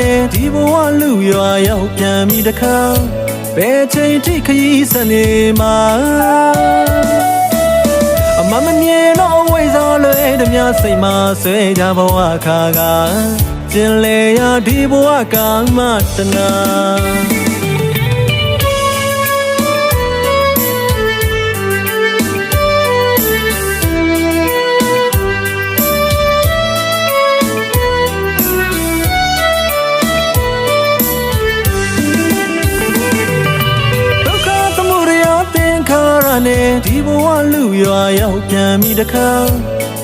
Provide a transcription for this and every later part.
နဲ့ဒီဘဝလူရွာရောက်ပြန်ပြီတခါဘယ်ချိန်ထိခရီးဆက်နေမှာအမမမြင်တော့ဝိဇ္ဇာလွဲတမျှစိတ်မှာဆွဲကြဘဝခါကကျင်လေရဒီဘဝကမတနာနဲ့ဒီဘဝလူရွာရောက်ပြန်ပြီတခါ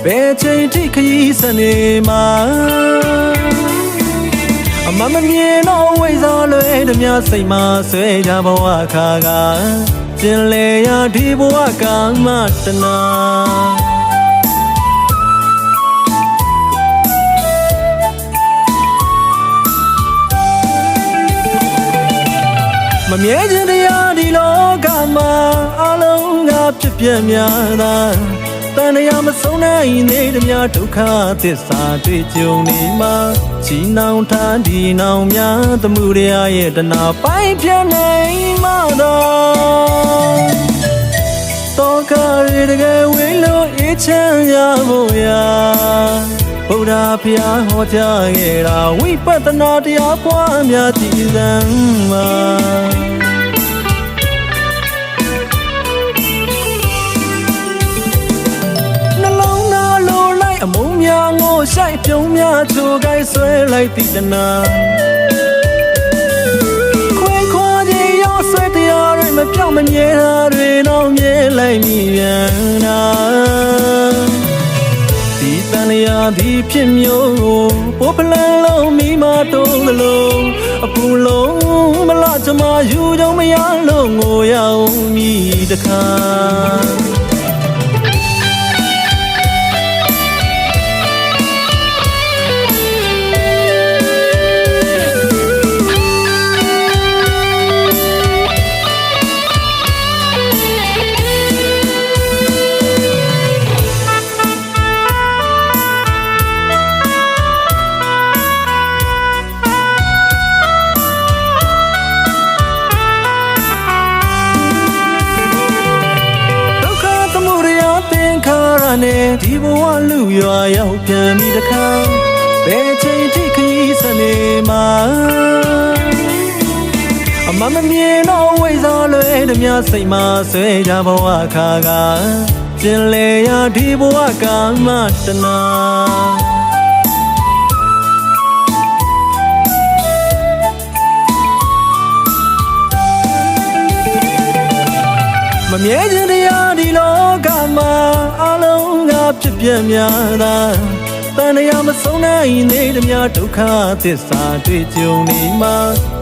ဘယ်ချိန်ထိခရီးဆက်နေမှာအမမမြင်တော့ဝိဇ္ဇာလွဲတမျှစိတ်မှာဆွဲကြဘဝခါကကျင်လေရဒီဘဝကမတနာမမြဲခြင်းတရားဒီလောကမှာအလုံးကဖြစ်ပြများသာတန်ရာမဆုံးနိုင်နေတမျှဒုက္ခသစ္စာတွေ့ကြုံနေမှာချီနှောင်ထားဒီနောင်များသမှုတရားရဲ့တနာပိုင်းပြနိုင်မှာတော့ကရတကယ်ဝေးလို့အေးချမ်းရဖို့ရာဘုရားဖျားဟောကြားခဲ့တာဝိပဿနာတရားပွားများကြည်စမ်းမှာနှလုံးသားလိုလိုက်အမုန်းများငိုရှိုက်ပြုံးများချိုကိုင်းဆွဲလိုက်တိတနာခွေခွာခြင်းရောဆွဲတရားတွေမပြောင်းမမြဲတာတွေတော့မြဲလိုက်မိပြန်တာဒီတန်ရာဒီဖြစ်မျိုးပိုးပလန်လုံးမိမတုံးလုံးအပူလုံးမလားချမယူကြုံမရလို့ငိုရအောင်မိတခါနဲ့ဒီဘဝလူရွာရောက်ပြန်ပြီတခါဘယ်ချိန်ထိခရီးဆက်နေမှာအမမမြင်တော့ဝိဇ္ဇာလွဲတမျှစိတ်မှာဆွဲကြဘဝခါကကျင်လေရဒီဘဝကမတနာမမြဲခြင်းတရားဒီလောကမှာအလုံးကဖြစ်ပြများသာတန်ရာမဆုံးနိုင်နေတမျှဒုက္ခသစ္စာတွေ့ကြုံနေမှာ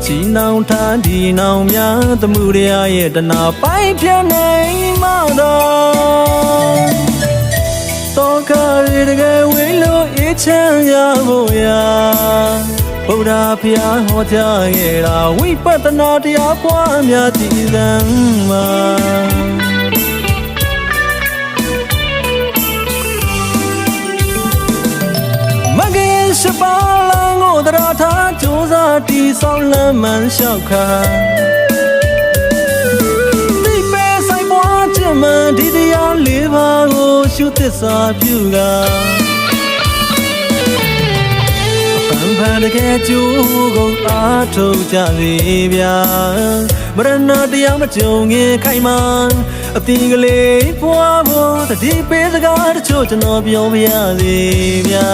ချီနှောင်ထားဒီနောင်များသမှုတရားရဲ့တနာပိုင်းပြနိုင်မှာတော့ကရတကယ်ဝေးလို့အေးချမ်းရဖို့ရာဘုရားဖျားဟောကြားခဲ့တာဝိပဿနာတရားပွားများကြည်စမ်းမှာမကင်ရှိပါလန်ကိုတရားထားကြိုးစားတီဆောင်လမ်းမှန်လျှောက်ခါဒီပဲဆိုင်ပွားခြင်းမှန်ဒီတရားလေးပါးကိုရှုသစ္စာပြုကဖန်တကယ်ကျိုးကုန်အားထုတ်ကြလေဗျာမရဏတရားမကြုံခင်ခိုင်မာအသင်ကလေးပွားဖို့တတိပေးစကားတချို့ကျွန်တော်ပြောပြရစေဗျာ